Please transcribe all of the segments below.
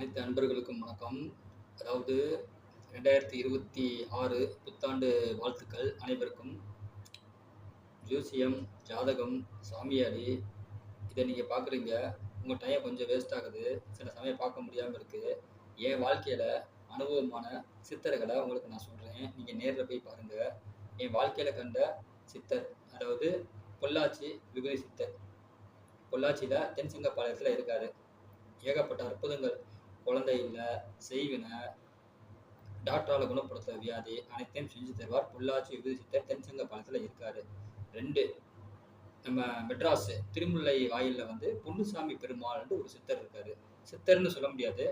அனைத்து நண்பர்களுக்கும் வணக்கம். அதாவது 2026 புத்தாண்டு வாழ்த்துக்கள் அனைவருக்கும். ஜோசியம், ஜாதகம், சாமியாடி இதை நீங்கள் பார்க்குறீங்க. உங்கள் டைம் கொஞ்சம் வேஸ்ட் ஆகுது. சில சமயம் பார்க்க முடியாமல் இருக்குது. என் வாழ்க்கையில் அனுபவமான சித்தர்களை உங்களுக்கு நான் சொல்கிறேன். நீங்கள் நேரில் போய் பாருங்கள். என் வாழ்க்கையில் கண்ட சித்தர், அதாவது பொள்ளாச்சி விபூதி சித்தர். பொள்ளாச்சியில் தென்சங்கப்பாளையத்தில் இருக்காரு. ஏகப்பட்ட அற்புதங்கள், குழந்தை இல்லை, செய்வினை, டாக்டரால் குணப்படுத்த வியாதி அனைத்தையும் செஞ்சு தருவார். பொள்ளாச்சி விபூதி சித்தர் தென்சங்கப்பாளையத்தில் இருக்காரு. 2 நம்ம மெட்ராஸ் திருமுல்லை வாயிலில் வந்து பொன்னுசாமி பெருமாள்னு ஒரு சித்தர் இருக்காரு. சித்தர்னு சொல்ல முடியாது,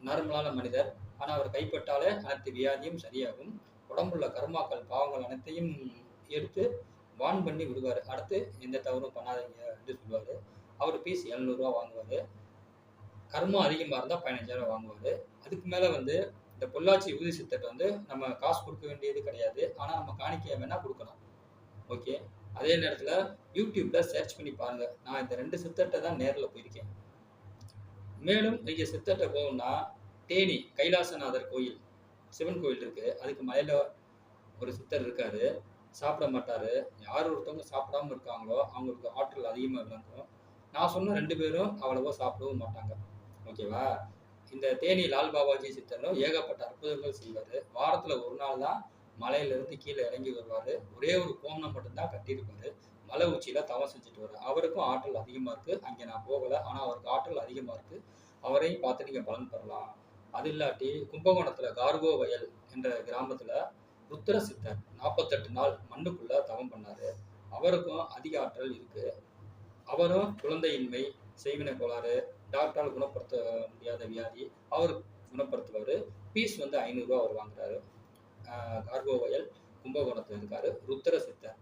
நார்மலான மனிதர். ஆனால் அவர் கைப்பட்டாலே அனைத்து வியாதியும் சரியாகும். உடம்புள்ள கர்மாக்கள், பாவங்கள் அனைத்தையும் எடுத்து வான் பண்ணி விடுவார். அடுத்து எந்த தவறும் பண்ணாதீங்க அப்படின்னு சொல்லுவார். அவர் பீஸ் 700 ரூபா வாங்குவார். கர்மா அதிகமாக இருந்தால் 15,000 வாங்குவார். அதுக்கு மேலே வந்து இந்த பொள்ளாச்சி விபூதி சித்தர் வந்து நம்ம காசு கொடுக்க வேண்டியது கிடையாது. ஆனால் நம்ம காணிக்கையை வேணால் கொடுக்கலாம். ஓகே. அதே நேரத்தில் யூடியூப்பில் சர்ச் பண்ணி பாருங்கள். நான் இந்த 2 சித்தர்கிட்ட தான் நேரில் போயிருக்கேன். மேலும் நீங்கள் சித்தர்கிட்ட போகணும்னா தேனி கைலாசநாதர் கோயில், சிவன் கோயில் இருக்குது. அதுக்கு மலையில் ஒரு சித்தர் இருக்கார். சாப்பிட மாட்டார். யார் ஒருத்தவங்க சாப்பிடாமல் இருக்காங்களோ அவங்களுக்கு ஆற்றல் அதிகமாக விளங்கும். நான் சொன்ன 2 பேரும் அவ்வளவோ சாப்பிடவும் மாட்டாங்க. ஓகேவா? இந்த தேனி லால் பாபாஜி சித்தரும் ஏகப்பட்ட அற்புதங்கள் செய்வார். வாரத்தில் ஒரு நாள் தான் மலையிலேருந்து கீழே இறங்கி வருவார். ஒரே ஒரு கோமணம் மட்டும்தான் கட்டியிருப்பார். மலை உச்சியில் தவம் செஞ்சுட்டு வருவார். அவருக்கும் ஆற்றல் அதிகமாக இருக்குது. அங்கே நான் போகலை, ஆனால் அவருக்கு ஆற்றல் அதிகமாக இருக்குது. அவரையும் பார்த்து நீங்கள் பலன் பெறலாம். அது இல்லாட்டி கும்பகோணத்தில் கார்கோ வயல் என்ற கிராமத்தில் ருத்ர சித்தர் 48 நாள் மண்ணுக்குள்ளே தவம் பண்ணார். அவருக்கும் அதிக ஆற்றல் இருக்குது. அவரும் குழந்தையின்மை, செய்வினை கோளாறு, டாக்டரால் குணப்படுத்த முடியாத வியாதி அவர் குணப்படுத்துவார். பீஸ் வந்து 500 ரூபா அவர் வாங்குறாரு. கார்கோ வயல் கும்பகோணத்தில் இருக்காரு. ருத்ர சித்தர்.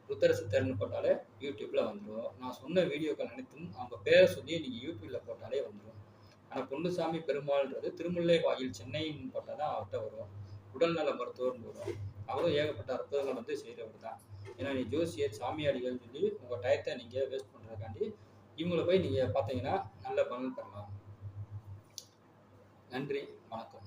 ருத்ர சித்தர்னு போட்டாலே யூடியூப்பில் வந்துடும். நான் சொன்ன வீடியோக்கள் அனைத்தும் அவங்க பேரை சொல்லி நீங்கள் யூடியூப்பில் போட்டாலே வந்துடும். ஆனால் பொன்னுசாமி பெருமாள்ன்றது திருமுல்லை வாயில் சென்னைன்னு போட்டால் தான் அவர்கிட்ட வரும். உடல்நல மருத்துவர்னு வரும். அவரும் ஏகப்பட்ட அற்புதங்கள் வந்து செய்கிறவர் தான். ஏன்னா நீ ஜோசியர், சாமியாடிகள்னு சொல்லி உங்கள் டயத்தை நீங்கள் வேஸ்ட் பண்ணுறதுக்காண்டி இவங்களை போய் நீங்கள் பார்த்தீங்கன்னா நல்ல பலன் பெறலாம். நன்றி, வணக்கம்.